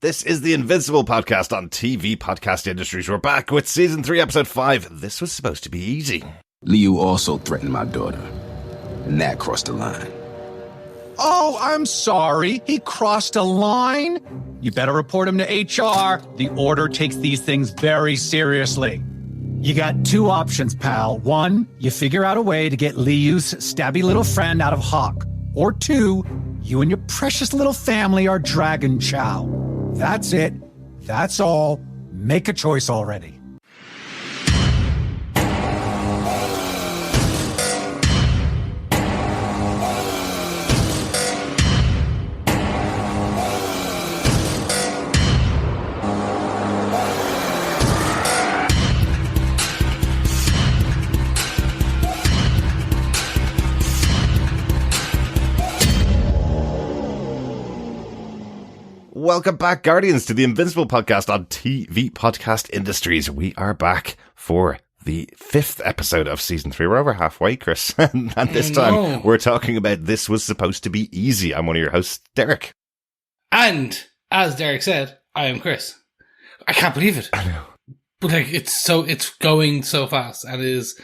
This is the Invincible podcast on TV Podcast Industries. We're back with Season 3, Episode 5. This was supposed to be easy. Liu also threatened my daughter, and that crossed the line. Oh, I'm sorry. He crossed a line? You better report him to HR. The Order takes these things very seriously. You got two options, pal. One, you figure out a way to get Liu's stabby little friend out of Hawk. Or two, you and your precious little family are Dragon Chow. That's it. That's all. Make a choice already. Welcome back, Guardians, to the Invincible podcast on TV Podcast Industries. We are back for the 5th episode of Season 3. We're over halfway, Chris. And this time, we're talking about This Was Supposed to Be Easy. I'm one of your hosts, Derek. And, as Derek said, I am Chris. I can't believe it. I know. But it's going so fast, and it is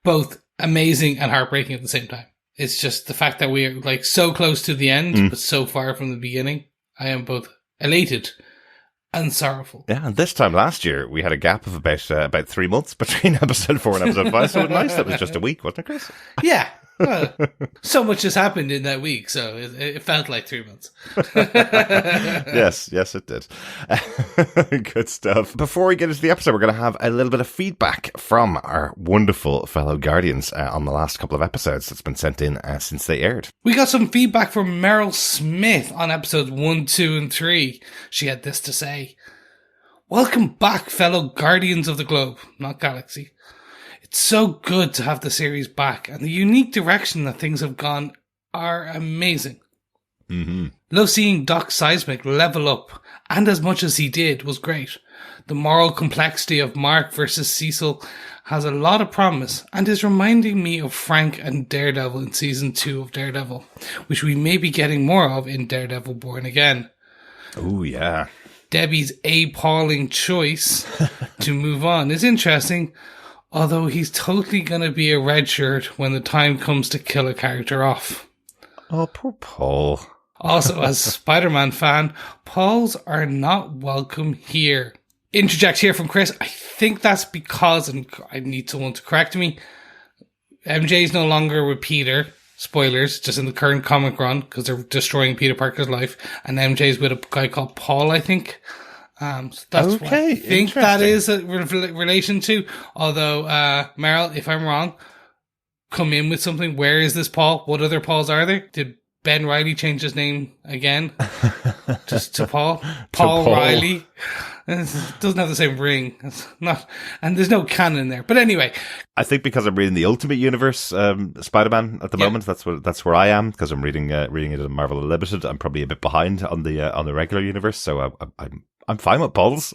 both amazing and heartbreaking at the same time. It's just the fact that we're so close to the end, but so far from the beginning. I am both elated and sorrowful. Yeah, and this time last year, we had a gap of about 3 months between episode 4 and episode 5, so it was nice that was just a week, wasn't it, Chris? Yeah. Well, so much has happened in that week, so it felt like 3 months. Yes, it did. Good stuff. Before we get into the episode, we're going to have a little bit of feedback from our wonderful fellow Guardians on the last couple of episodes that's been sent in since they aired. We got some feedback from Meryl Smith on episodes 1, 2, and 3. She had this to say: "Welcome back, fellow Guardians of the Globe, not Galaxy. It's so good to have the series back, and the unique direction that things have gone are amazing. Mm-hmm. Love seeing Doc Seismic level up, and as much as he did was great. The moral complexity of Mark versus Cecil has a lot of promise, and is reminding me of Frank and Daredevil in Season 2 of Daredevil, which we may be getting more of in Daredevil Born Again. Oh, yeah. Debbie's appalling choice to move on is interesting, although he's totally going to be a red shirt when the time comes to kill a character off. Oh, poor Paul. Also, as a Spider-Man fan, Pauls are not welcome here." Interject here from Chris. I think that's because, and I need someone to correct me, MJ's no longer with Peter. Spoilers, just in the current comic run, because they're destroying Peter Parker's life. And MJ's with a guy called Paul, I think. So that's what I think that is a relation to. Although, Meryl, if I'm wrong, come in with something. Where is this Paul? What other Pauls are there? Did Ben Reilly change his name again? Just to Paul? Paul Riley? It doesn't have the same ring. It's not, and there's no canon there. But anyway. I think because I'm reading the Ultimate Universe Spider-Man at the moment, that's where I am, because I'm reading it in Marvel Unlimited. I'm probably a bit behind on the regular universe, so I'm fine with Pauls.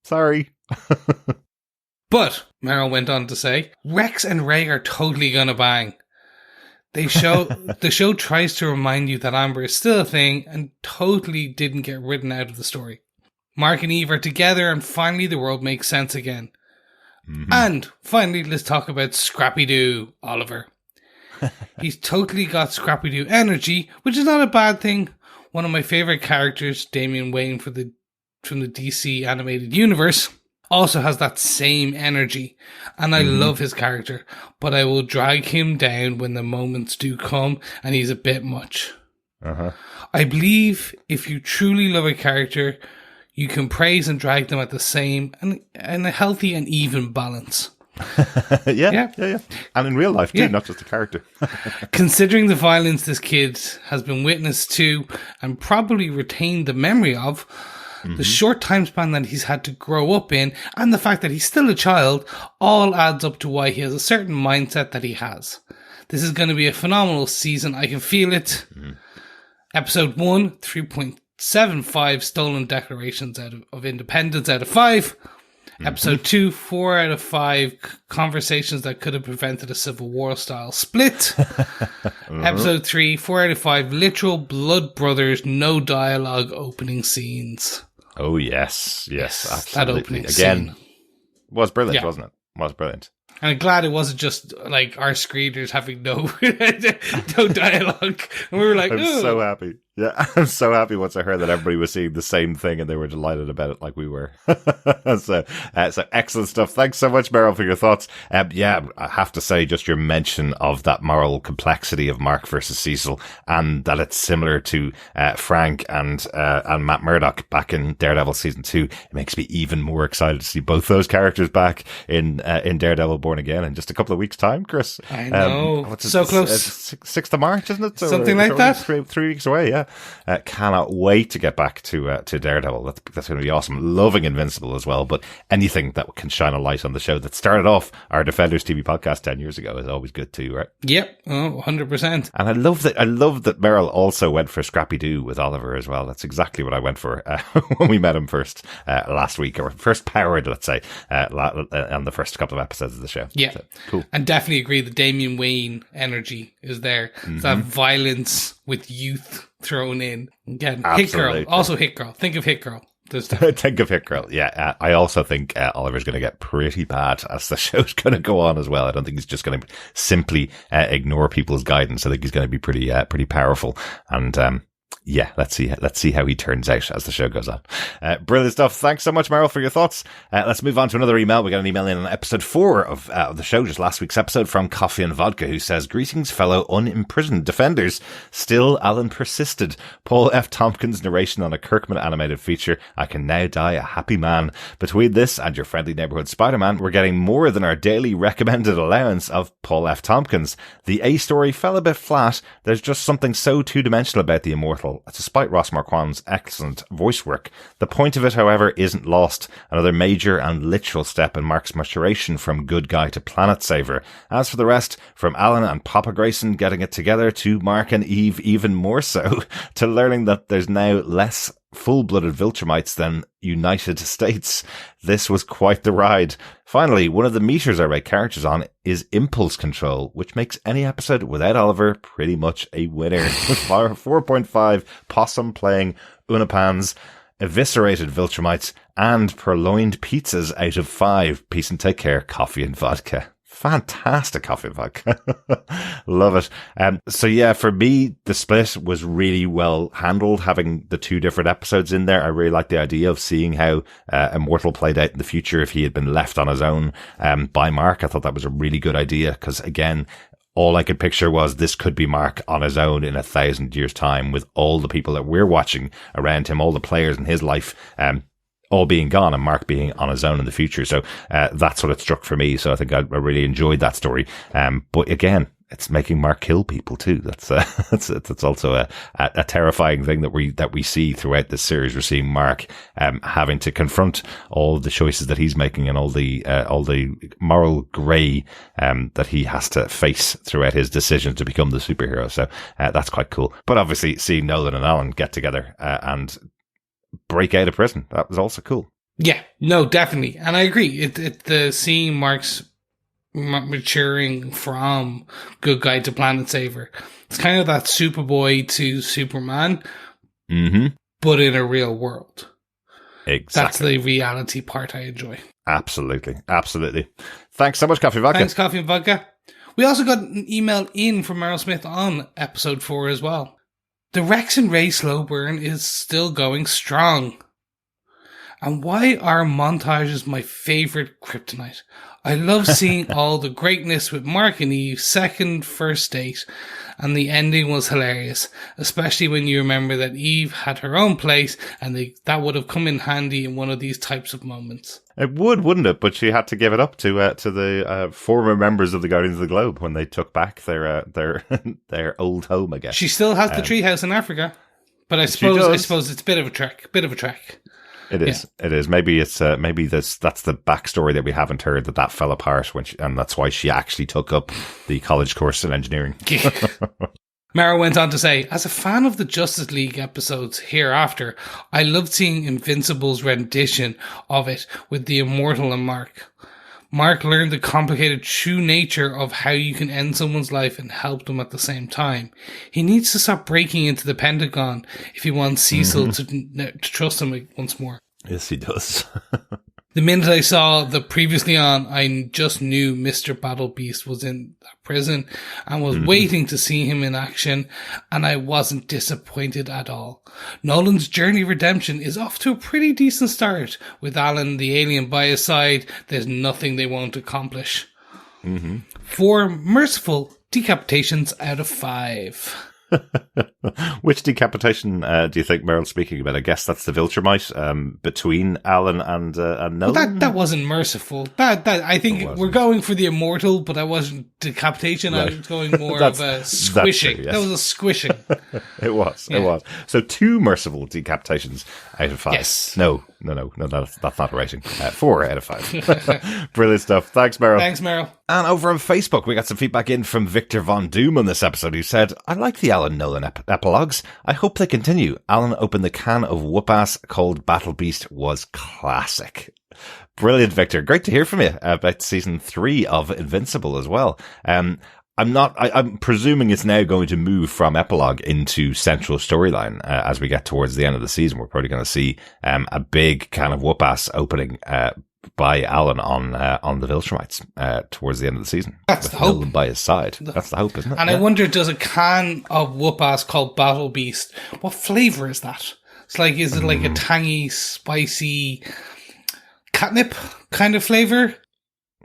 Sorry. But, Meryl went on to say, Rex and Ray are totally gonna bang. The show tries to remind you that Amber is still a thing and totally didn't get written out of the story. Mark and Eve are together, and finally the world makes sense again. Mm-hmm. And finally, let's talk about Scrappy-Doo, Oliver. He's totally got Scrappy-Doo energy, which is not a bad thing. One of my favourite characters, Damian Wayne from the DC animated universe, also has that same energy, and I love his character, but I will drag him down when the moments do come, and he's a bit much. Uh-huh. I believe if you truly love a character, you can praise and drag them at the same and a healthy and even balance. Yeah. And in real life too, not just a character. Considering the violence this kid has been witness to and probably retained the memory of, the short time span that he's had to grow up in, and the fact that he's still a child, all adds up to why he has a certain mindset that he has. This is going to be a phenomenal season. I can feel it. Episode 1, 3.75 stolen declarations of independence out of 5. Episode 2, 4 out of 5 conversations that could have prevented a Civil War style split. Episode 3, 4 out of 5 literal blood brothers, no dialogue opening scenes. Oh, yes, that absolutely. opening Again, scene was brilliant, wasn't it? Was brilliant. And I'm glad it wasn't just like our screeners having no dialogue. And we were like, I'm so happy. Yeah, I'm so happy once I heard that everybody was seeing the same thing and they were delighted about it like we were. So excellent stuff. Thanks so much, Meryl, for your thoughts. Yeah, I have to say, just your mention of that moral complexity of Mark versus Cecil, and that it's similar to Frank and Matt Murdock back in Daredevil season 2. It makes me even more excited to see both those characters back in Daredevil Born Again in just a couple of weeks' time, Chris. I know. So close. 6th of March, isn't it? So something like that. 3 weeks away, yeah. Cannot wait to get back to Daredevil. That's going to be awesome. Loving Invincible as well, but anything that can shine a light on the show that started off our Defenders TV podcast 10 years ago is always good too, right? Yep, 100%. And I love that Meryl also went for Scrappy Doo with Oliver as well. That's exactly what I went for when we met him first last week, or first powered, let's say, on the first couple of episodes of the show. Yeah, so, cool. And definitely agree the Damian Wayne energy is there. Mm-hmm. That violence with youth thrown in. Again, Hit Girl. Also Hit Girl. Think of Hit Girl. Think of Hit Girl. Yeah, I also think Oliver's going to get pretty bad as the show's going to go on as well. I don't think he's just going to simply ignore people's guidance. I think he's going to be pretty powerful. And yeah, let's see how he turns out as the show goes on. Brilliant stuff. Thanks so much, Meryl, for your thoughts. Let's move on to another email. We got an email in on episode 4 of the show, just last week's episode, from Coffee and Vodka, who says, "Greetings, fellow unimprisoned defenders. Still, Alan persisted. Paul F. Tompkins' narration on a Kirkman animated feature. I can now die a happy man. Between this and your friendly neighborhood Spider-Man, we're getting more than our daily recommended allowance of Paul F. Tompkins. The A story fell a bit flat. There's just something so two-dimensional about the Immortal. Despite Ross Marquand's excellent voice work. The point of it, however, isn't lost. Another major and literal step in Mark's maturation from good guy to planet saver. As for the rest, from Alan and Papa Grayson getting it together to Mark and Eve even more so, to learning that there's now less full-blooded Viltrumites than United States. This was quite the ride. Finally, one of the meters I rate characters on is impulse control, which makes any episode without Oliver pretty much a winner. 4.5 possum playing Unipans, eviscerated Viltrumites, and purloined pizzas out of 5. Peace and take care, Coffee and Vodka. Fantastic Coffee and Vodka. Love it. So yeah, for me, the split was really well handled, having the 2 different episodes in there. I really liked the idea of seeing how Immortal played out in the future if he had been left on his own by Mark. I thought that was a really good idea because, again, all I could picture was this could be Mark on his own in 1,000 years' time with all the people that we're watching around him, all the players in his life, all being gone and Mark being on his own in the future. So that's what it struck for me. So I think I really enjoyed that story. But again, it's making Mark kill people too. That's also a terrifying thing that we see throughout this series. We're seeing Mark having to confront all the choices that he's making and all the moral grey that he has to face throughout his decision to become the superhero. So that's quite cool. But obviously, seeing Nolan and Alan get together and break out of prison, that was also cool. Yeah, no, definitely. And I agree. The seeing Mark's maturing from good guy to planet saver, it's kind of that Superboy to Superman, but in a real world. Exactly. That's the reality part I enjoy. Absolutely. Thanks so much, Coffee and Vodka. Thanks, Coffee and Vodka. We also got an email in from Meryl Smith on episode 4 as well. The Rex and Ray slow burn is still going strong. And why are montages my favourite kryptonite? I love seeing all the greatness with Mark and Eve's second first date, and the ending was hilarious, especially when you remember that Eve had her own place, and that would have come in handy in one of these types of moments. It would, wouldn't it? But she had to give it up to the former members of the Guardians of the Globe when they took back their old home, I guess. She still has the treehouse in Africa, but I suppose it's a bit of a trek. It is. Yeah. It is. Maybe it's that's the backstory that we haven't heard, that fell apart and that's why she actually took up the college course in engineering. Mara went on to say, as a fan of the Justice League episodes hereafter, I loved seeing Invincible's rendition of it with the Immortal and Mark. Mark learned the complicated true nature of how you can end someone's life and help them at the same time. He needs to stop breaking into the Pentagon if he wants Cecil to trust him once more. Yes, he does. The minute I saw the previously on, I just knew Mr. Battle Beast was in that prison and was waiting to see him in action, and I wasn't disappointed at all. Nolan's journey of redemption is off to a pretty decent start. With Alan the alien by his side, there's nothing they won't accomplish. 4 merciful decapitations out of 5. Which decapitation do you think Meryl's speaking about? I guess that's the Viltrumite between Alan and Nolan. Well, that wasn't merciful. That I think we're going for the immortal, but that wasn't decapitation. Right. I was going more of a squishing. True, yes. That was a squishing. It was. So 2 merciful decapitations out of 5. Yes. No, that's not a rating. 4 out of 5. Brilliant stuff. Thanks, Meryl. Thanks, Meryl. And over on Facebook, we got some feedback in from Victor Von Doom on this episode, who said, I like the Alan Nolan epilogues. I hope they continue. Alan opened the can of whoop-ass called Battle Beast was classic. Brilliant, Victor. Great to hear from you about season 3 of Invincible as well. I'm presuming it's now going to move from epilogue into central storyline as we get towards the end of the season. We're probably going to see a big kind of whoop-ass opening by Alan on the Viltrumites towards the end of the season. That's the hope. Nolan by his side. That's the hope, isn't it? And I wonder, does a can of whoop-ass called Battle Beast, what flavour is that? It's like, is it like a tangy, spicy catnip kind of flavour?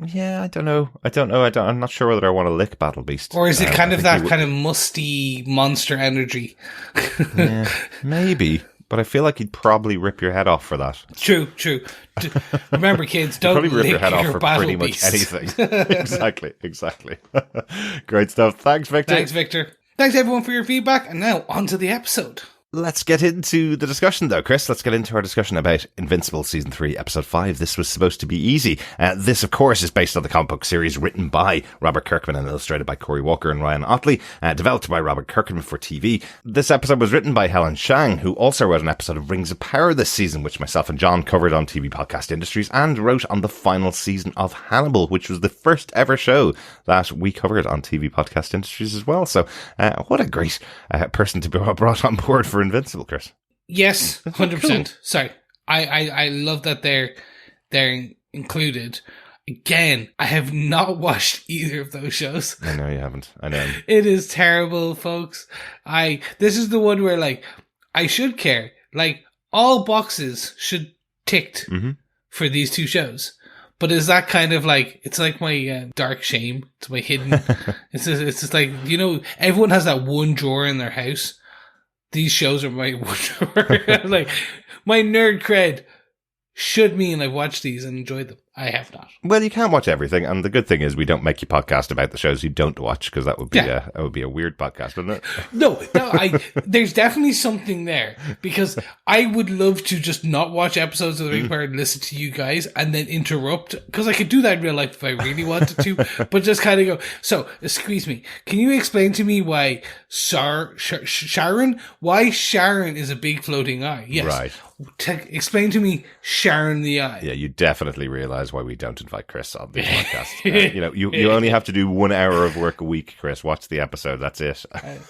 Yeah, I don't know. I'm not sure whether I want to lick Battle Beast. Or is it kind of that kind of musty monster energy? Yeah, maybe. But I feel like he'd probably rip your head off for that. True. Remember, kids, don't probably rip lick your head off for pretty beast. much anything. Exactly. Great stuff. Thanks, Victor. Thanks, everyone, for your feedback. And now, on to the episode. Let's get into the discussion, though, Chris. Let's get into our discussion about Invincible Season 3, Episode 5. This was supposed to be easy. This, of course, is based on the comic book series written by Robert Kirkman and illustrated by Cory Walker and Ryan Ottley, developed by Robert Kirkman for TV. This episode was written by Helen Shang, who also wrote an episode of Rings of Power this season, which myself and John covered on TV Podcast Industries, and wrote on the final season of Hannibal, which was the first ever show that we covered on TV Podcast Industries as well. So, what a great person to be brought on board for Invincible, Chris. Yes, 100%. Cool. Sorry. I love that they're included. Again, I have not watched either of those shows. I know you haven't. I know. It is terrible, folks. This is the one where, like, I should care. Like, all boxes should ticked for these 2 shows. But is that kind of like, it's like my dark shame. It's my hidden. It's just like, you know, everyone has that one drawer in their house. These shows are my one drawer. Like, my nerd cred should mean I've watched these and enjoyed them. I have not. Well, you can't watch everything, and the good thing is we don't make you podcast about the shows you don't watch, because that would be a weird podcast, wouldn't it? No, there's definitely something there, because I would love to just not watch episodes of The Ring Power and listen to you guys and then interrupt, because I could do that in real life if I really wanted to, but just kind of go, so, excuse me, can you explain to me why Sharon is a big floating eye? Yes. Right. Explain to me Sharon the Eye. Yeah, you definitely realise why we don't invite Chris on the podcast. You only have to do 1 hour of work a week, Chris. Watch the episode. That's it.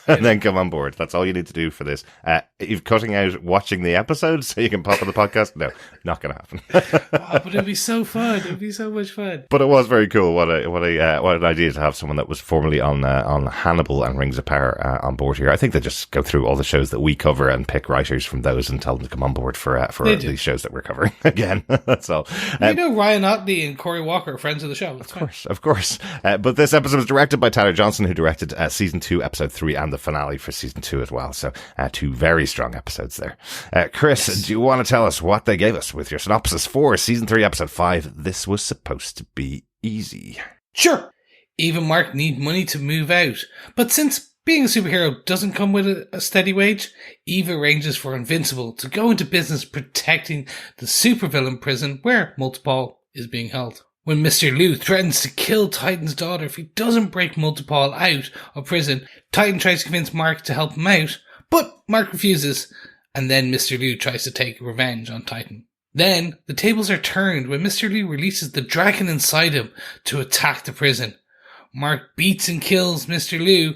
And then come on board. That's all you need to do for this. You're cutting out watching the episode so you can pop on the podcast? No, not going to happen. But it'd be so fun. It'd be so much fun. But it was very cool. What an idea to have someone that was formerly on Hannibal and Rings of Power on board here. I think they just go through all the shows that we cover and pick writers from those and tell them to come on board for these shows that we're covering again. That's all. You know, Ryan Ottley and Cory Walker are friends of the show. Of course. But this episode was directed by Tyler Johnson, who directed season 2, episode 3, and the finale for season 2 as well. So 2 very strong episodes there. Chris, yes. Do you want to tell us what they gave us with your synopsis for season 3, episode 5? This was supposed to be easy. Sure. Eve and Mark need money to move out, but since being a superhero doesn't come with a steady wage, Eve arranges for Invincible to go into business protecting the supervillain prison where Multipole is being held. When Mr. Liu threatens to kill Titan's daughter if he doesn't break Multipole out of prison, Titan tries to convince Mark to help him out, but Mark refuses, and then Mr. Liu tries to take revenge on Titan. Then the tables are turned when Mr. Liu releases the dragon inside him to attack the prison. Mark beats and kills Mr. Liu,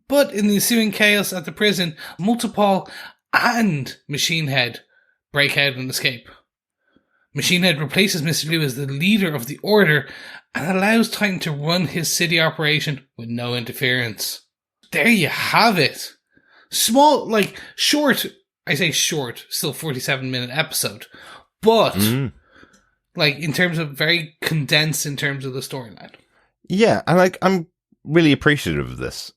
but in the ensuing chaos at the prison, Multipole and Machine Head break out and escape. Machine Head replaces Mr. Liu as the leader of the Order and allows Titan to run his city operation with no interference. There you have it. Small, like, short, I say short, still 47-minute episode, but, like, in terms of very condensed in terms of the storyline. Yeah, and, like, I'm really appreciative of this,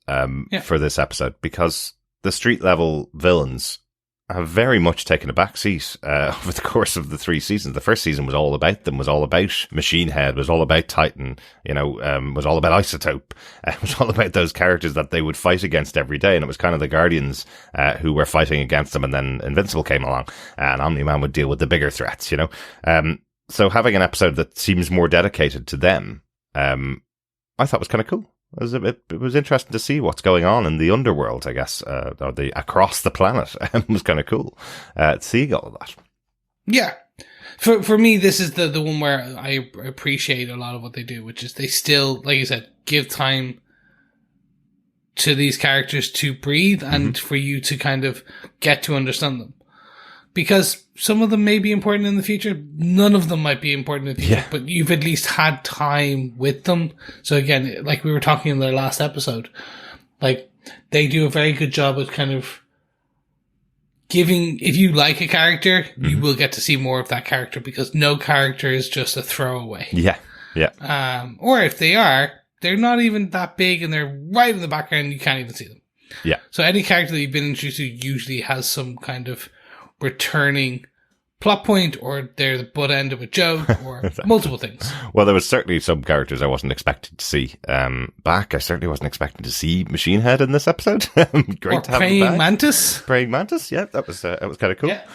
for this episode, because the street-level villains have very much taken a backseat over the course of the 3 seasons. The first season was all about them, was all about Machine Head, was all about Titan, was all about Isotope, was all about those characters that they would fight against every day, and it was kind of the Guardians who were fighting against them, and then Invincible came along, and Omni-Man would deal with the bigger threats, So having an episode that seems more dedicated to them, I thought was kind of cool. It was interesting to see what's going on in the underworld, I guess, or across the planet. It was kind of cool seeing all of that. Yeah. For me, this is the one where I appreciate a lot of what they do, which is they still, like you said, give time to these characters to breathe and for you to kind of get to understand them. Because some of them may be important in the future. None of them might be important in the future, but you've at least had time with them. So again, like we were talking in the last episode, like they do a very good job of kind of giving, if you like a character, you will get to see more of that character because no character is just a throwaway. Yeah. Yeah. Or if they are, they're not even that big and they're right in the background. You can't even see them. Yeah. So any character that you've been introduced to usually has some kind of returning plot point, or they're the butt end of a joke, or multiple things. Well, there was certainly some characters I wasn't expecting to see back. I certainly wasn't expecting to see Machine Head in this episode. Great or to have Praying him back. Mantis. Praying Mantis, yeah, that was kind of cool. Yeah.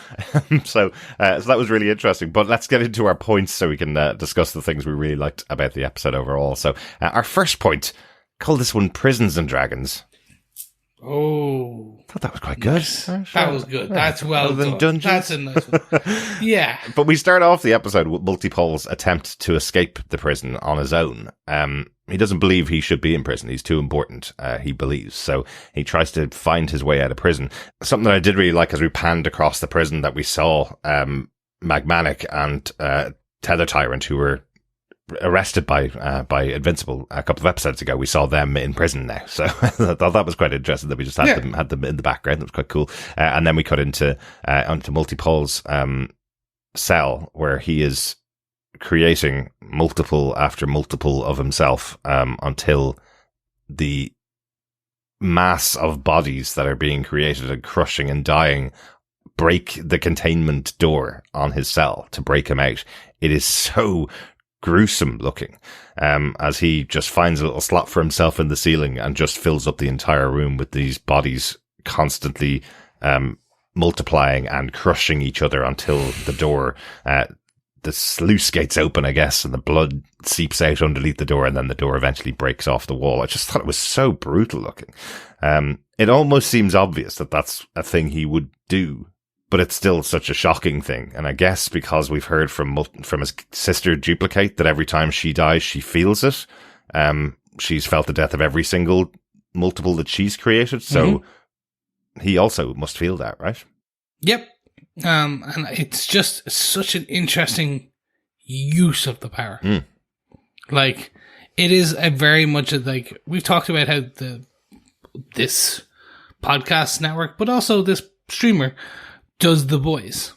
So that was really interesting. But let's get into our points so we can discuss the things we really liked about the episode overall. So our first point, call this one Prisons and Dragons. Oh, I thought that was quite good. That was good. That's well done. Dungeons. That's a nice one. Yeah. But we start off the episode with Multipole's attempt to escape the prison on his own. He doesn't believe he should be in prison. He's too important, he believes. So he tries to find his way out of prison. Something that I did really like as we panned across the prison that we saw Magmanic and Tether Tyrant, who were arrested by Invincible a couple of episodes ago. We saw them in prison now, so I thought that was quite interesting that we just had them in the background. That was quite cool. And then we cut into Multipole's cell, where he is creating multiple after multiple of himself until the mass of bodies that are being created and crushing and dying break the containment door on his cell to break him out. It is so gruesome looking, as he just finds a little slot for himself in the ceiling and just fills up the entire room with these bodies constantly multiplying and crushing each other until the door, the sluice gates open, I guess, and the blood seeps out underneath the door, and then the door eventually breaks off the wall. I just thought it was so brutal looking. It almost seems obvious that that's a thing he would do, but it's still such a shocking thing. And I guess because we've heard from his sister Duplicate that every time she dies, she feels it. She's felt the death of every single multiple that she's created. So he also must feel that, right? Yep. And it's just such an interesting use of the power. Like, it is a very much like, we've talked about how this podcast network, but also this streamer does The Boys.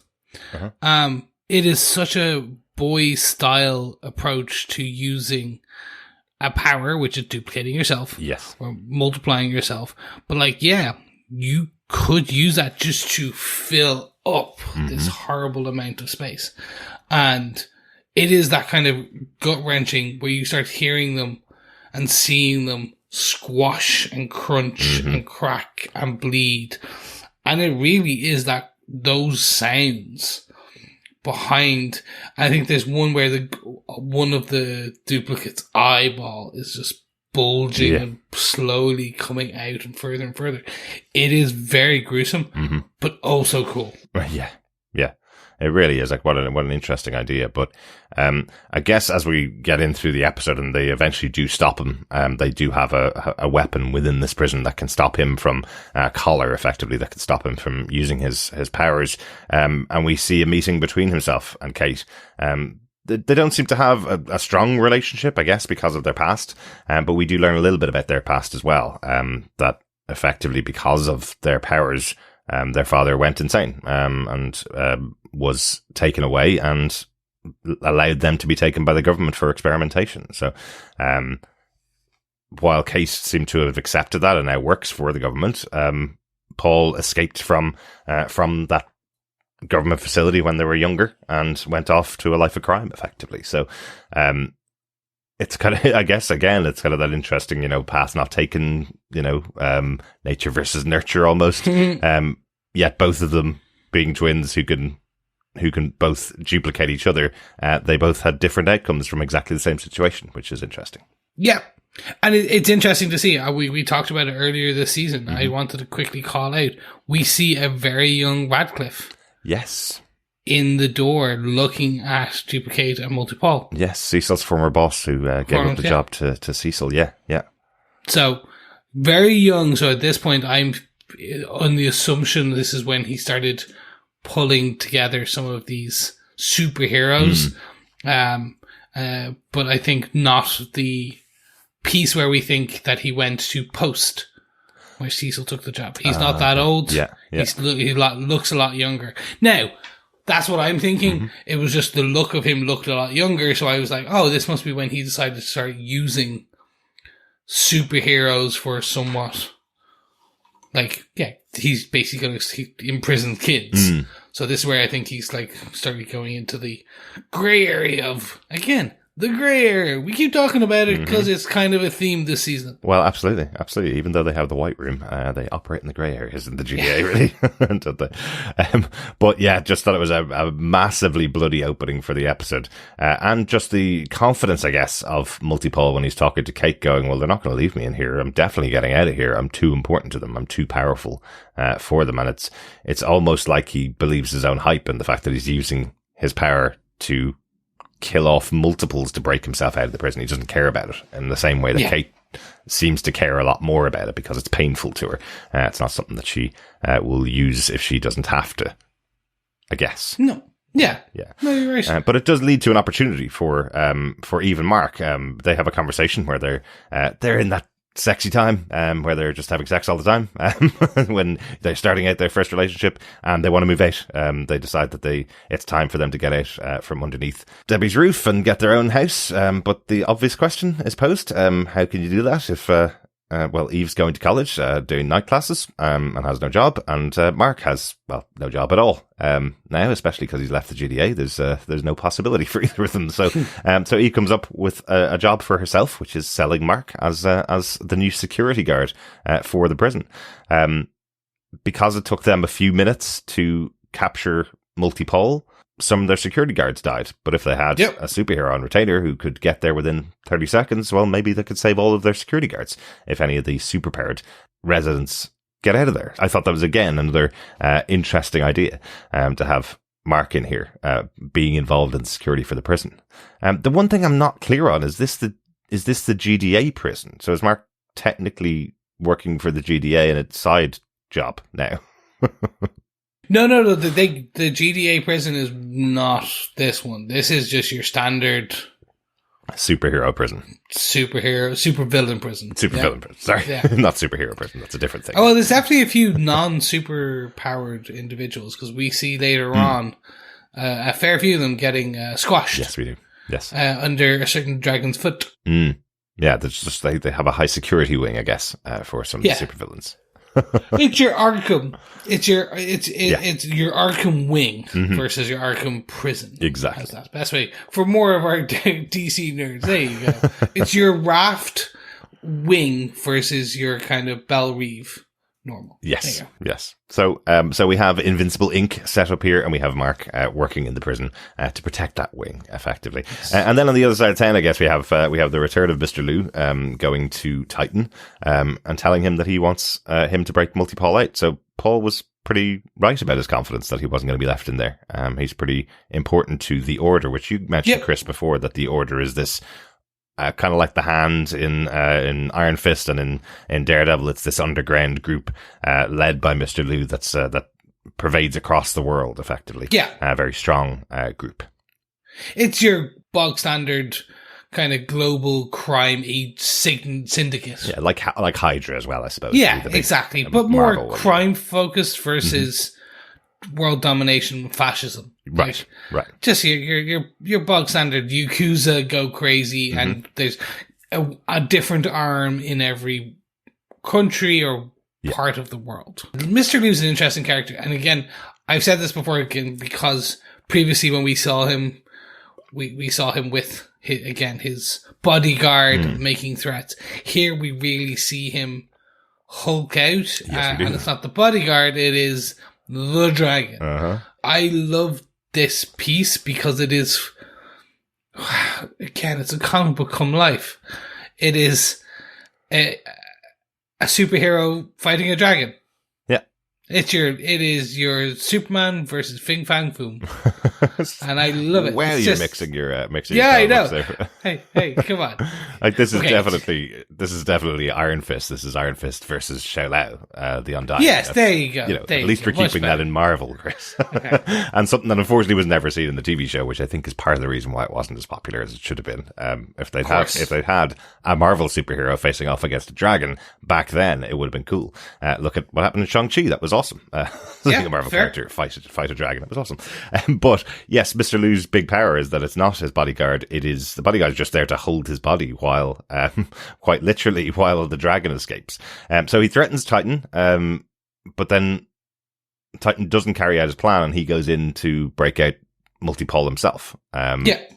It is such a boy style approach to using a power, which is duplicating yourself. Yes. Or multiplying yourself. But like, yeah, you could use that just to fill up this horrible amount of space. And it is that kind of gut wrenching where you start hearing them and seeing them squash and crunch and crack and bleed. And it really is those sounds behind. I think there's one where one of the duplicates' eyeball is just bulging and slowly coming out and further and further. It is very gruesome, but also cool. Yeah. It really is. Like, what an interesting idea. But I guess as we get in through the episode and they eventually do stop him, they do have a weapon within this prison that can stop him from collar, effectively, that can stop him from using his powers. And we see a meeting between himself and Kate. They don't seem to have a strong relationship, I guess, because of their past. But we do learn a little bit about their past as well. That effectively, because of their powers, their father went insane, and was taken away and allowed them to be taken by the government for experimentation. So, while Kate seemed to have accepted that and now works for the government, Paul escaped from that government facility when they were younger and went off to a life of crime, effectively. So, it's kind of, I guess, again, it's kind of that interesting, path not taken, nature versus nurture almost. Yet both of them being twins who can both duplicate each other, they both had different outcomes from exactly the same situation, which is interesting. Yeah. And it's interesting to see. We talked about it earlier this season. I wanted to quickly call out. We see a very young Radcliffe. Yes. In the door looking at Duplicate and Multipole. Yes, Cecil's former boss who gave up the job to Cecil. Yeah. So, very young. So at this point, I'm on the assumption this is when he started pulling together some of these superheroes. But I think not the piece where we think that he went to post where Cecil took the job. He's not that old. Yeah. He looks a lot younger. Now, that's what I'm thinking. It was just the look of him looked a lot younger. So I was like, oh, this must be when he decided to start using superheroes for somewhat, like, yeah, he's basically going to imprison kids. So this is where I think he's like started going into the gray area of, again, the grey area. We keep talking about it because it's kind of a theme this season. Well, absolutely. Even though they have the white room, they operate in the grey areas in the GDA, really, don't they? But yeah, just thought it was a massively bloody opening for the episode, and just the confidence, I guess, of Multipole when he's talking to Kate, going, "Well, they're not going to leave me in here. I'm definitely getting out of here. I'm too important to them. I'm too powerful for them." And it's almost like he believes his own hype and the fact that he's using his power to kill off multiples to break himself out of the prison. He doesn't care about it in the same way that Kate seems to care a lot more about it because it's painful to her. It's not something that she will use if she doesn't have to, I guess. No. Yeah. No, you're right. But it does lead to an opportunity for Eve and Mark. They have a conversation where they're in that sexy time, where they're just having sex all the time, when they're starting out their first relationship and they want to move out. They decide that it's time for them to get out from underneath Debbie's roof and get their own house. But the obvious question is posed, how can you do that if, Eve's going to college, doing night classes, and has no job, and Mark has, no job at all now, especially because he's left the GDA. There's no possibility for either of them. So Eve comes up with a job for herself, which is selling Mark as the new security guard for the prison. Because it took them a few minutes to capture Multipole, some of their security guards died. But if they had a superhero on retainer who could get there within 30 seconds, well, maybe they could save all of their security guards if any of the superpowered residents get out of there. I thought that was, again, another interesting idea, to have Mark in here, being involved in security for the prison. The one thing I'm not clear on is this the GDA prison? So is Mark technically working for the GDA in a side job now? No. The GDA prison is not this one. This is just your standard superhero prison. Supervillain prison. Supervillain prison. Sorry. Yeah. Not superhero prison. That's a different thing. Oh, well, there's definitely a few non-super powered individuals, because we see later on a fair few of them getting squashed. Yes, we do. Yes. Under a certain dragon's foot. Yeah, there's just they have a high security wing, I guess, for some of the supervillains. It's your Arkham. It's your Arkham wing versus your Arkham prison. Exactly. That's the best way for more of our DC nerds. There you go. It's your Raft wing versus your kind of Belle Reeve normal. Yes. So we have Invincible Inc. set up here, and we have Mark working in the prison to protect that wing, effectively. And then on the other side of town, I guess we have the return of Mr. Liu going to Titan and telling him that he wants him to break Multipole out. So Paul was pretty right about his confidence that he wasn't going to be left in there. He's pretty important to the Order, which you mentioned, Chris, before, that the Order is this kind of like the Hand in Iron Fist and in Daredevil. It's this underground group led by Mr. Liu that pervades across the world, effectively. Yeah. A very strong group. It's your bog standard kind of global crime syndicate. Yeah, like Hydra as well, I suppose. Yeah, exactly. But more crime focused versus world domination and fascism. Right. Just your bog standard Yakuza go crazy, and there's a different arm in every country or part of the world. Mr. Liu's an interesting character, and again, I've said this before again, because previously when we saw him, we saw him with his bodyguard making threats. Here we really see him Hulk out, and it's not the bodyguard, it is the dragon. I love this piece because it is, again, it's a comic book come life. It is a superhero fighting a dragon. Yeah. It is your Superman versus Fing Fang Foom. And I love it. Well, you're mixing your I know. There. Hey, come on. Like this is definitely Iron Fist. This is Iron Fist versus Xiao Lao, the Undying. Yes, there you go. At least we're keeping that in Marvel, Chris. Okay. And something that unfortunately was never seen in the TV show, which I think is part of the reason why it wasn't as popular as it should have been. If they'd had a Marvel superhero facing off against a dragon back then, it would have been cool. Look at what happened in Shang-Chi. That was awesome. Seeing a Marvel character fight a dragon. That was awesome. But yes, Mr. Liu's big power is that it's not his bodyguard. It is the bodyguard just there to hold his body while, quite literally, while the dragon escapes. So he threatens Titan, but then Titan doesn't carry out his plan, and he goes in to break out Multipole himself,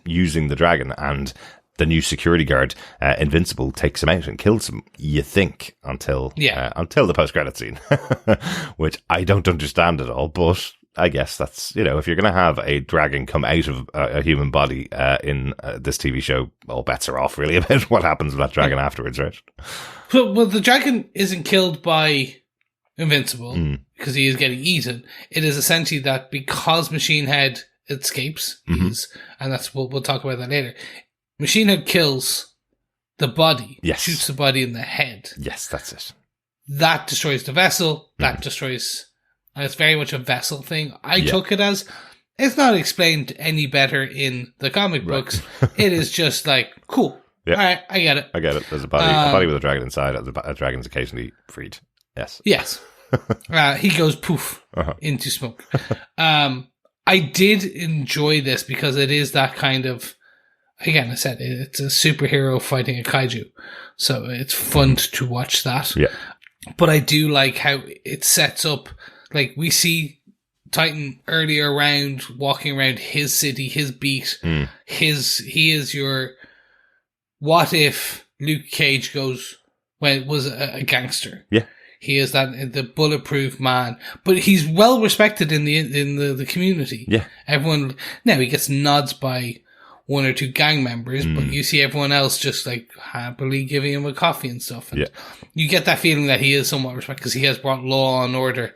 using the dragon, and the new security guard, Invincible, takes him out and kills him, you think, until the post-credit scene, which I don't understand at all, but I guess that's, if you're going to have a dragon come out of a human body in this TV show, all bets are off, really, about what happens with that dragon afterwards, right? Well, the dragon isn't killed by Invincible because he is getting eaten. It is essentially that because Machine Head escapes, and that's we'll talk about that later. Machine Head kills the body, shoots the body in the head. Yes, that's it. That destroys the vessel. That destroys. And it's very much a vessel thing. I took it as, it's not explained any better in the comic books. It is just like, cool. Yeah. All right, I get it. There's a body with a dragon inside. A dragon's occasionally freed. Yes. Yes. He goes poof into smoke. I did enjoy this because it is that kind of, again, I said, it's a superhero fighting a kaiju. So it's fun to watch that. Yeah. But I do like how it sets up. Like, we see Titan earlier walking around his city, his beat. He is your, what if Luke Cage was a gangster? Yeah. He is the bulletproof man, but he's well respected in the community. Yeah. Everyone, now he gets nods by one or two gang members, but you see everyone else just like happily giving him a coffee and stuff. And you get that feeling that he is somewhat respected because he has brought law and order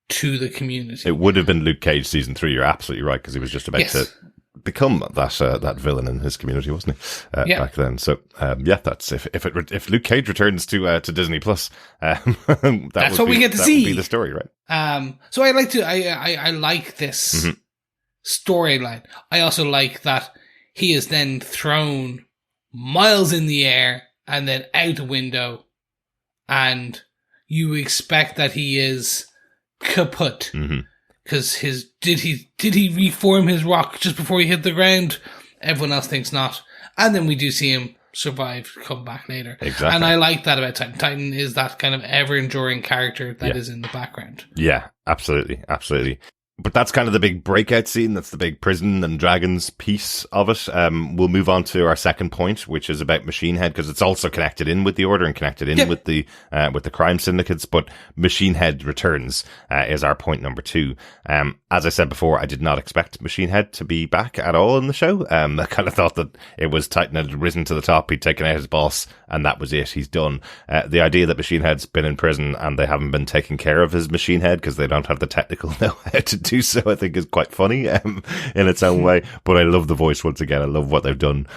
to the community. It would have been Luke Cage season 3. You're absolutely right, because he was just about to become that villain in his community, wasn't he? Back then. So that's if Luke Cage returns to Disney Plus, that's what we get to see. That would be the story, right? So I like this storyline. I also like that he is then thrown miles in the air and then out a window, and you expect that he is kaput because did he reform his rock just before he hit the ground? Everyone else thinks not, and then we do see him survive, come back later. Exactly. And I like that about Titan. Titan is that kind of ever enduring character that is in the background. Yeah, absolutely. But that's kind of the big breakout scene. That's the big prison and dragons piece of it. We'll move on to our second point, which is about Machine Head, because it's also connected in with the Order and connected in with the crime syndicates. But Machine Head returns is our point number 2. As I said before, I did not expect Machine Head to be back at all in the show. I kind of thought that it was Titan had risen to the top. He'd taken out his boss, and that was it. He's done. The idea that Machine Head's been in prison and they haven't been taking care of his Machine Head because they don't have the technical know-how to do so, I think is quite funny in its own way. But I love the voice once again. I love what they've done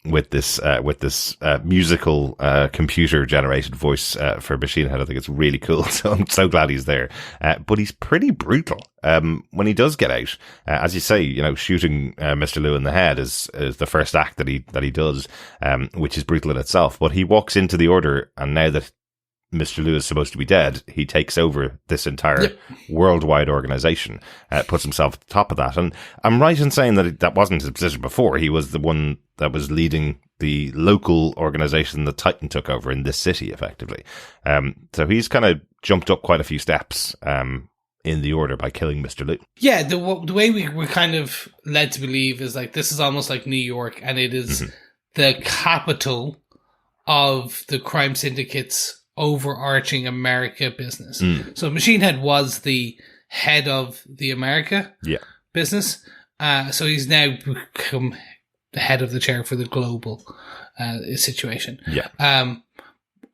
with this musical computer generated voice for Machine Head. I think it's really cool. So I'm so glad he's there. But he's pretty brutal. When he does get out, as you say, you know, shooting Mr. Liu in the head is the first act that he does, which is brutal in itself. But he walks into the Order, and now that Mr. Liu is supposed to be dead, he takes over this entire worldwide organization, puts himself at the top of that. And I'm right in saying that that wasn't his position before. He was the one that was leading the local organization that Titan took over in this city, effectively. So he's kind of jumped up quite a few steps in the Order by killing Mr. Liu. Yeah, the way we're kind of led to believe is like this is almost like New York, and it is the capital of the crime syndicate's overarching America business. So Machine Head was the head of the America business. So he's now become the head of the chair for the global situation. Yeah.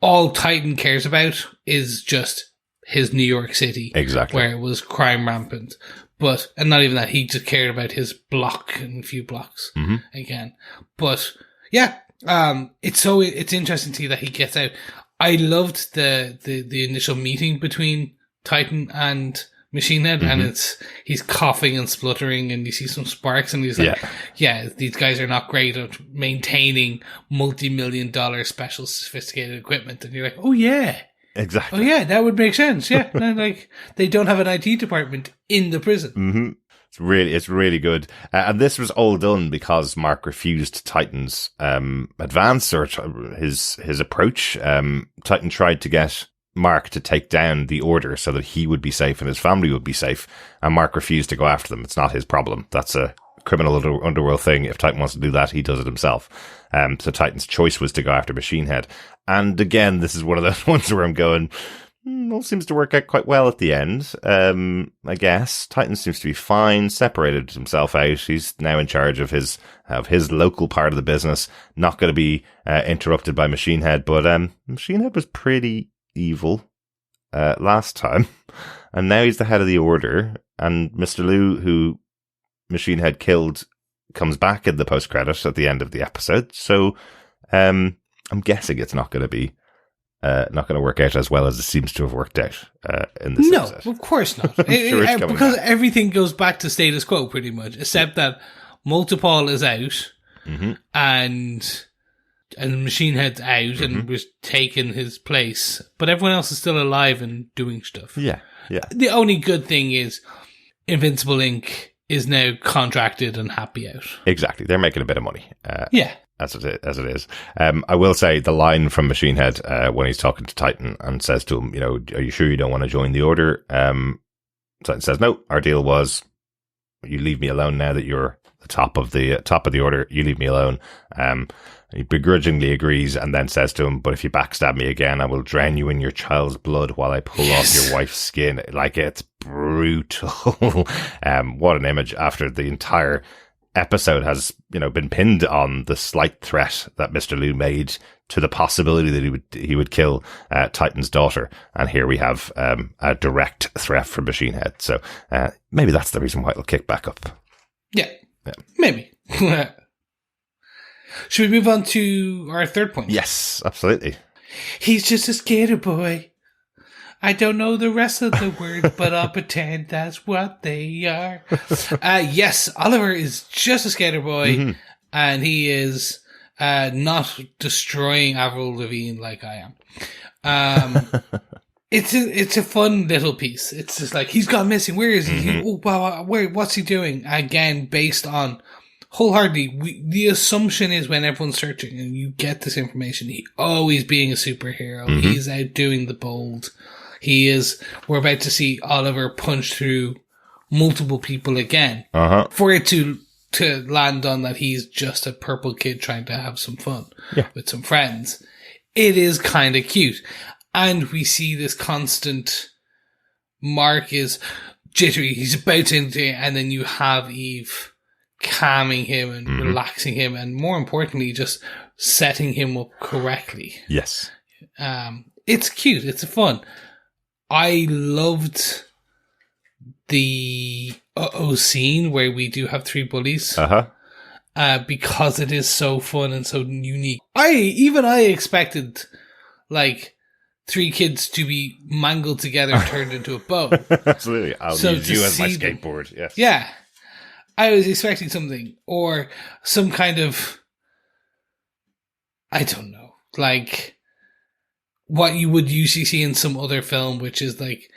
All Titan cares about is just his New York City. Exactly. Where it was crime rampant. And not even that, he just cared about his block and a few blocks again. But yeah, it's interesting to see that he gets out. I loved the initial meeting between Titan and Machine Head, and he's coughing and spluttering, and you see some sparks, and he's like, yeah, these guys are not great at maintaining multi-million-dollar special sophisticated equipment. And you're like, oh yeah. Exactly. Oh yeah, that would make sense. Yeah. Like, they don't have an IT department in the prison. It's really good. And this was all done because Mark refused Titan's advance or his approach. Titan tried to get Mark to take down the Order so that he would be safe and his family would be safe. And Mark refused to go after them. It's not his problem. That's a criminal underworld thing. If Titan wants to do that, he does it himself. So Titan's choice was to go after Machine Head. And again, this is one of those ones where I'm going, all seems to work out quite well at the end. I guess Titan seems to be fine, separated himself out. He's now in charge of his local part of the business, not going to be interrupted by Machine Head. But Machine Head was pretty evil last time, and now he's the head of the Order. And Mr. Liu, who Machine Head killed, comes back in the post credit at the end of the episode. So I'm guessing it's not going to be. Not going to work out as well as it seems to have worked out in this episode. No, of course not. Because everything goes back to status quo pretty much, except that Multipole is out and Machine Head's out and was taking his place, but everyone else is still alive and doing stuff. Yeah. The only good thing is Invincible Inc. is now contracted and happy out. Exactly, they're making a bit of money. As it is. I will say the line from Machine Head when he's talking to Titan and says to him, you know, are you sure you don't want to join the Order? Titan says, no, our deal was you leave me alone now that you're the top of the Order. You leave me alone. He begrudgingly agrees and then says to him, but if you backstab me again, I will drown you in your child's blood while I pull off your wife's skin. Like, it's brutal. What an image after the entire episode has, you know, been pinned on the slight threat that Mr. Liu made to the possibility that he would kill Titan's daughter, and here we have a direct threat from Machine Head. So maybe that's the reason why it'll kick back up. Yeah. Maybe. Should we move on to our third point? Yes, absolutely. He's just a skater boy. I don't know the rest of the words, but I'll pretend that's what they are. Yes, Oliver is just a skater boy, and he is not destroying Avril Lavigne like I am. It's a fun little piece. It's just like, he's gone missing. Where is he? Oh, wow, what's he doing? Again, based on wholeheartedly, the assumption is when everyone's searching and you get this information, he always being a superhero. He's out doing the bold. We're about to see Oliver punch through multiple people again. For it to land on that he's just a purple kid trying to have some fun with some friends. It is kind of cute. And we see this constant, Mark is jittery, he's about to, and then you have Eve calming him and relaxing him, and more importantly, just setting him up correctly. Yes. It's cute, it's fun. I loved the scene where we do have 3 bullies. Because it is so fun and so unique. I expected, like, 3 kids to be mangled together and turned into a bow. Absolutely. I'll use you as my skateboard. Yes. Yeah. I was expecting something. Or some kind of, I don't know, like what you would usually see in some other film, which is like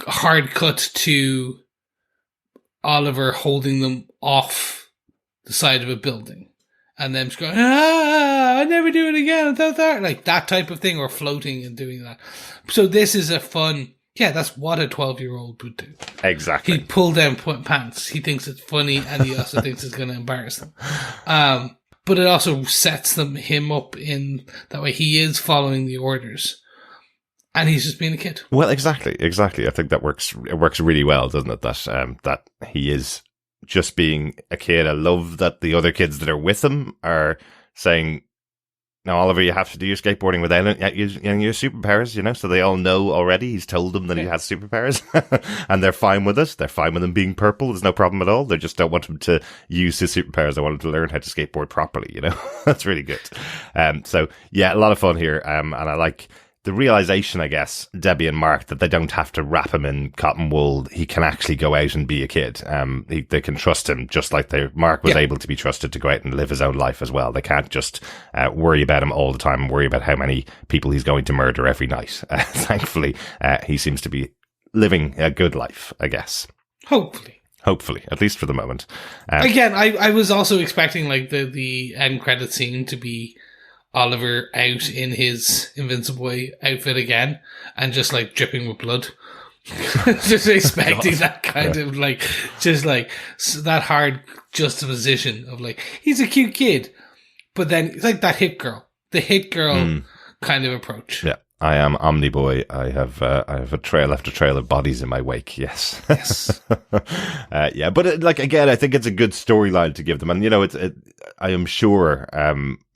hard cut to Oliver holding them off the side of a building. And them just going, I never do it again. Without that. Like that type of thing, or floating and doing that. So this is a fun, that's what a 12-year-old would do. Exactly. He'd pull down pants. He thinks it's funny, and he also thinks it's going to embarrass them. But it also sets him up in that way. He is following the orders. And he's just being a kid. Well, exactly. I think that works. It works really well, doesn't it? That he is just being a kid. I love that the other kids that are with him are saying, "Now, Oliver, you have to do your skateboarding without your superpowers." So they all know already. He's told them that he has superpowers, and they're fine with it. They're fine with him being purple. There's no problem at all. They just don't want him to use his superpowers. They want him to learn how to skateboard properly. That's really good. So a lot of fun here. And I like the realization, I guess, Debbie and Mark, that they don't have to wrap him in cotton wool. He can actually go out and be a kid. They can trust him, just like Mark was able to be trusted to go out and live his own life as well. They can't just worry about him all the time and worry about how many people he's going to murder every night. Thankfully, he seems to be living a good life, I guess. Hopefully, at least for the moment. Again, I was also expecting like the end credit scene to be Oliver out in his Invincible outfit again and just like dripping with blood. Just expecting that kind of like, just like that hard juxtaposition of like, he's a cute kid, but then it's like that the hit girl kind of approach. Yeah. I am Omniboy. I have left a trail of bodies in my wake. Yes. But again, I think it's a good storyline to give them. And, I am sure,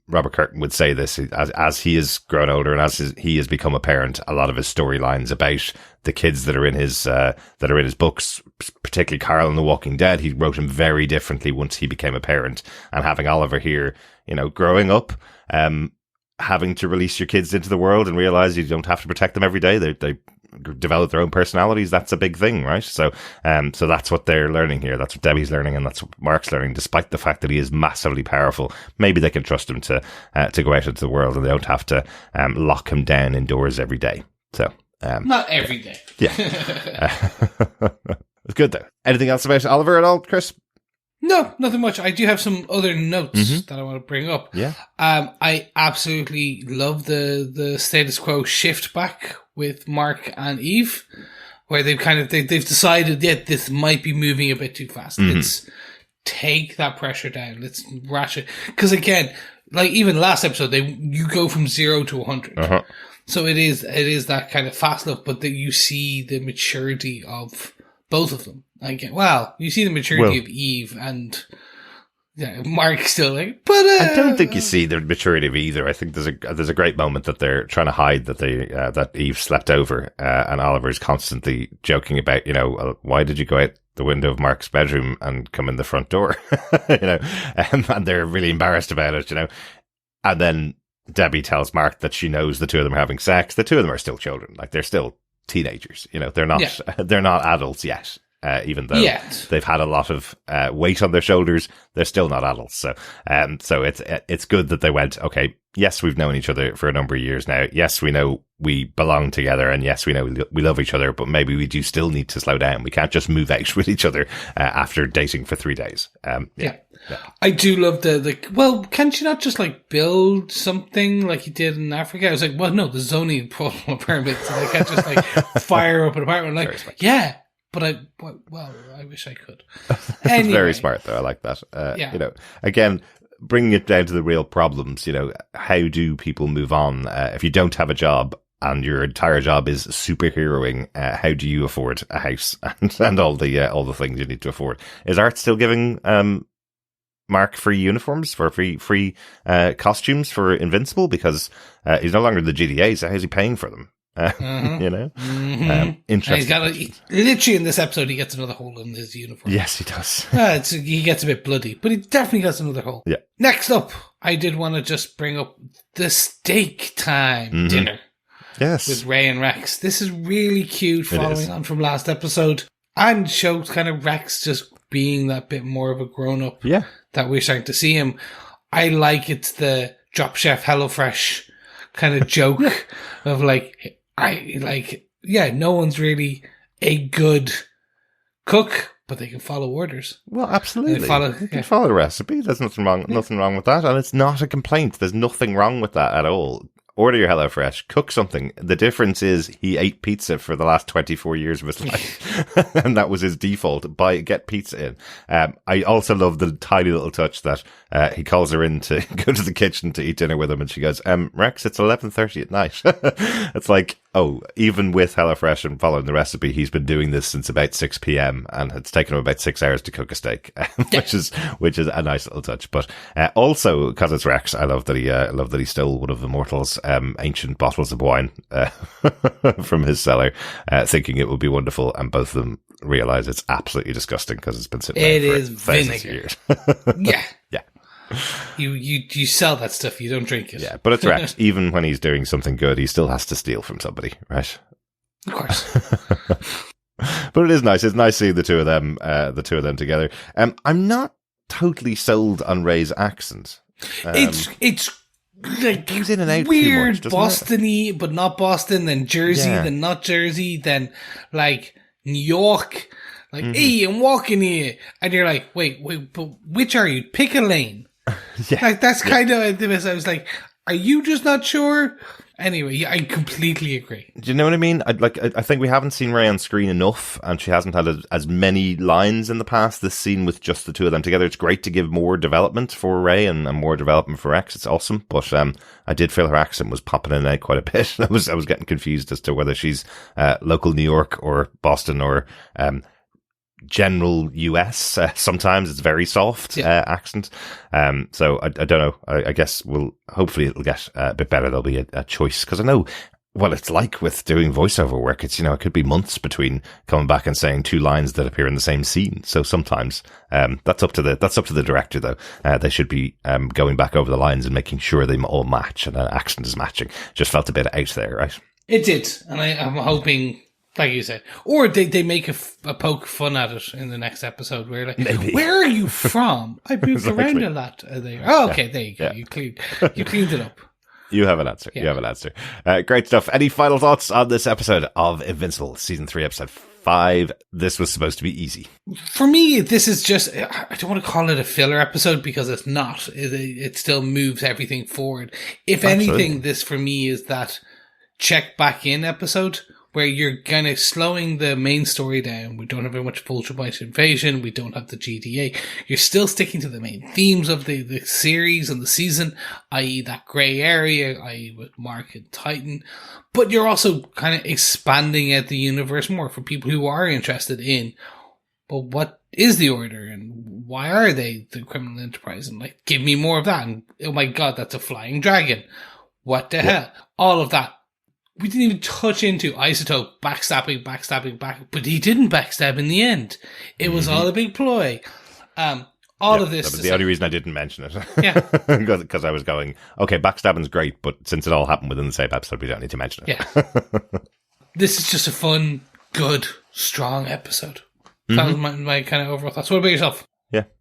Robert Kirkman would say this as he has grown older and as he has become a parent. A lot of his storylines about the kids that are in his books, particularly Carl and The Walking Dead, he wrote him very differently once he became a parent. And having Oliver here, growing up, having to release your kids into the world and realize you don't have to protect them every day. They develop their own personalities. That's a big thing, right? So that's what they're learning here. That's what Debbie's learning, and that's what Mark's learning. Despite the fact that he is massively powerful, maybe they can trust him to go out into the world, and they don't have to lock him down indoors every day. So not every day. Yeah, it's good though. Anything else about Oliver at all, Chris? No, nothing much. I do have some other notes that I want to bring up. Yeah. I absolutely love the status quo shift back with Mark and Eve, where they've decided that this might be moving a bit too fast. Let's take that pressure down. Let's ratchet. Because again, like even last episode, you go from 0 to 100. So it is that kind of fast look, but that you see the maturity of both of them. Again, you see the maturity of Eve and Mark still like, but I don't think you see the maturity of either. I think there's a great moment that they're trying to hide that that Eve slept over, and Oliver's constantly joking about, why did you go out the window of Mark's bedroom and come in the front door, and they're really embarrassed about it, and then Debbie tells Mark that she knows the two of them are having sex. The two of them are still children, like they're still teenagers, they're not adults yet. Even though they've had a lot of weight on their shoulders, they're still not adults. So it's good that they went, okay, yes, we've known each other for a number of years now. Yes, we know we belong together, and yes, we know we love each other, but maybe we do still need to slow down. We can't just move out with each other after dating for 3 days. I do love well, can't you not just like build something like you did in Africa? I was like, well, no, the zoning permits, so they can't just like fire up an apartment. Like, yeah. but I wish I could. It's Anyway, very smart, though. I like that. You know, again, bringing it down to the real problems, you know, how do people move on? If you don't have a job and your entire job is superheroing, how do you afford a house and all the things you need to afford? Is Art still giving Mark free uniforms for free costumes for Invincible? Because he's no longer in the GDA, so how's he paying for them? You know, interesting. He's got literally in this episode, he gets another hole in his uniform. Yes, he does. He gets a bit bloody, but he definitely gets another hole. Yeah. Next up, I did want to just bring up the steak time dinner. Yes, with Ray and Rex. This is really cute, following on from last episode, and shows kind of Rex just being that bit more of a grown up. Yeah, that we're starting to see him. I like it's the Drop Chef HelloFresh kind of joke of no one's really a good cook, but they can follow orders. Well, absolutely. They can follow the recipe. There's nothing wrong with that. And it's not a complaint. There's nothing wrong with that at all. Order your HelloFresh, cook something. The difference is he ate pizza for the last 24 years of his life. And that was his default. Get pizza in. I also love the tiny little touch that he calls her in to go to the kitchen to eat dinner with him. And she goes, Rex, it's 11:30 at night. It's like, oh, even with HelloFresh and following the recipe, he's been doing this since about 6 p.m. and it's taken him about 6 hours to cook a steak, which is a nice little touch. But also, because it's Rex, I love that he stole one of the Immortals' ancient bottles of wine from his cellar, thinking it would be wonderful, and both of them realize it's absolutely disgusting because it's been sitting there for thousands of years. Yeah. Yeah. You sell that stuff, you don't drink it. Yeah, but it's Rex. Even when he's doing something good, he still has to steal from somebody, right? Of course. But it is nice. It's nice seeing the two of them together. I'm not totally sold on Ray's accent. It's like goes in and out weird, too much, Boston-y, but not Boston, then Jersey, then not Jersey, then like New York. Like, hey, I'm walking here. And you're like, wait, but which are you? Pick a lane. Yeah. Like, that's kind of, I was like, are you just not sure? Anyway, I completely agree. Do you know what I mean? I think we haven't seen Ray on screen enough, and she hasn't had as many lines in the past. This scene with just the two of them together, it's great to give more development for Ray and more development for Rex. It's awesome, but I did feel her accent was popping in and out quite a bit. I was getting confused as to whether she's local New York or Boston or general US. Sometimes it's very soft accent. So I don't know. I guess hopefully it'll get a bit better. There'll be a choice, because I know what it's like with doing voiceover work. It's, it could be months between coming back and saying two lines that appear in the same scene. So sometimes that's up to the director, though. They should be going back over the lines and making sure they all match and an accent is matching. Just felt a bit out there, right? It did, and I'm hoping, like you said, or they make a poke fun at it in the next episode where like, maybe. Where are you from? I moved around a lot. Okay, there you go. Yeah. You cleaned it up. You have an answer. Yeah. You have an answer. Great stuff. Any final thoughts on this episode of Invincible, season 3, episode 5? This was supposed to be easy. For me, this is just, I don't want to call it a filler episode because it's not. It still moves everything forward. If anything, this for me is that check back in episode where you're kind of slowing the main story down. We don't have very much Vulture invasion. We don't have the GDA. You're still sticking to the main themes of the series and the season, i.e. that grey area, i.e. with Mark and Titan. But you're also kind of expanding out the universe more for people who are interested in, but what is the Order and why are they the criminal enterprise? And like, give me more of that. And oh my God, that's a flying dragon. What the hell? All of that. We didn't even touch into Isotope backstabbing, but he didn't backstab in the end. It was all a big ploy. All of this. That was the only reason I didn't mention it. Yeah. Because I was going, okay, backstabbing's great, but since it all happened within the same episode, we don't need to mention it. Yeah. This is just a fun, good, strong episode. That was my kind of overall thoughts. What about yourself?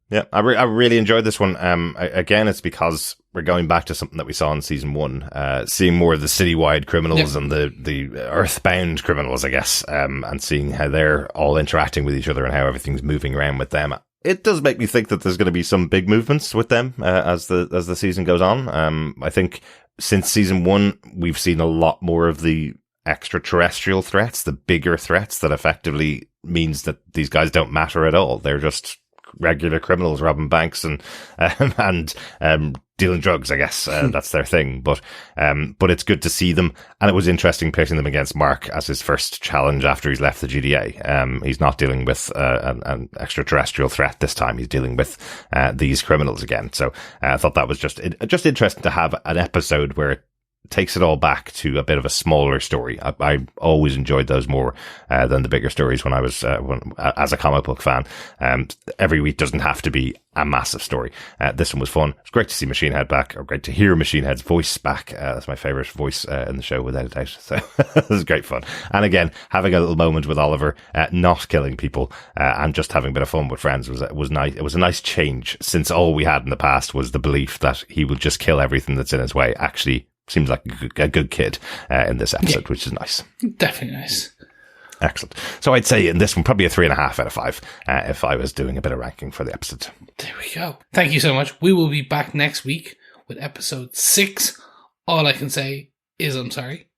Yeah, I really enjoyed this one. Again, it's because we're going back to something that we saw in season 1, seeing more of the citywide criminals and the earthbound criminals, I guess, and seeing how they're all interacting with each other and how everything's moving around with them. It does make me think that there's going to be some big movements with them as the season goes on. I think since season 1, we've seen a lot more of the extraterrestrial threats, the bigger threats that effectively means that these guys don't matter at all. They're just regular criminals robbing banks and dealing drugs, I guess. That's their thing. But it's good to see them. And it was interesting pitting them against Mark as his first challenge after he's left the GDA. He's not dealing with an extraterrestrial threat this time. He's dealing with these criminals again. So I thought that was just interesting to have an episode where it takes it all back to a bit of a smaller story. I always enjoyed those more than the bigger stories when I was as a comic book fan. Every week doesn't have to be a massive story. This one was fun. It's great to see Machine Head back, or great to hear Machine Head's voice back. That's my favourite voice in the show, without a doubt. So it was great fun. And again, having a little moment with Oliver, not killing people and just having a bit of fun with friends was nice. It was a nice change, since all we had in the past was the belief that he would just kill everything that's in his way. Actually, seems like a good kid in this episode, which is nice. Definitely nice. Excellent. So I'd say in this one, probably a 3.5 out of 5 if I was doing a bit of ranking for the episode. There we go. Thank you so much. We will be back next week with episode 6. All I can say is I'm sorry.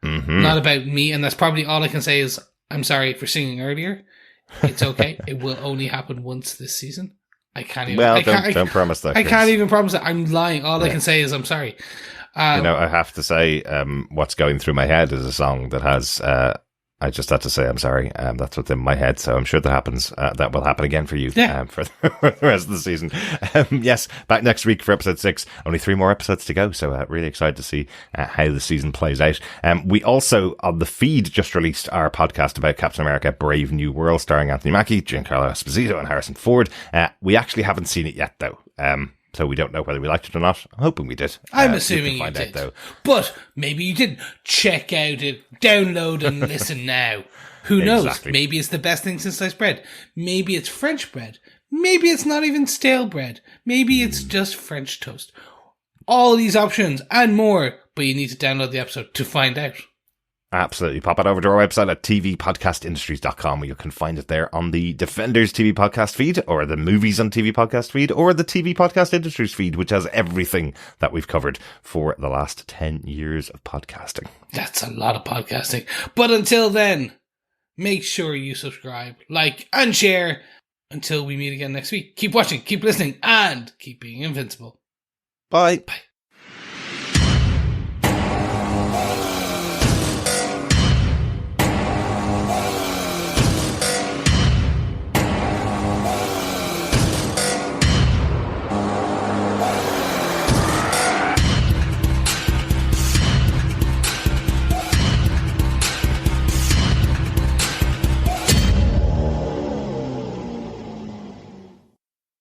Mm-hmm. Not about me, and that's probably all I can say is I'm sorry for singing earlier. It's okay. It will only happen once this season. I can't even. Well, don't promise that. I can't even promise that. I'm lying. All I can say is I'm sorry. I have to say, what's going through my head is a song that has, I just had to say I'm sorry. That's what's in my head. So I'm sure that happens. That will happen again for you for the rest of the season. Yes, back next week for episode 6. Only 3 more episodes to go. So really excited to see how the season plays out. We also, on the feed, just released our podcast about Captain America Brave New World, starring Anthony Mackie, Giancarlo Esposito and Harrison Ford. We actually haven't seen it yet, though. So we don't know whether we liked it or not. I'm hoping we did. I'm assuming you did. Though. But maybe you didn't. Check out it, download and listen now. Who knows? Exactly. Maybe it's the best thing since sliced bread. Maybe it's French bread. Maybe it's not even stale bread. Maybe it's just French toast. All these options and more, but you need to download the episode to find out. Absolutely. Pop it over to our website at tvpodcastindustries.com, where you can find it there on the Defenders TV podcast feed, or the Movies on TV podcast feed, or the TV Podcast Industries feed, which has everything that we've covered for the last 10 years of podcasting. That's a lot of podcasting. But until then, make sure you subscribe, like, and share. Until we meet again next week. Keep watching, keep listening, and keep being invincible. Bye. Bye.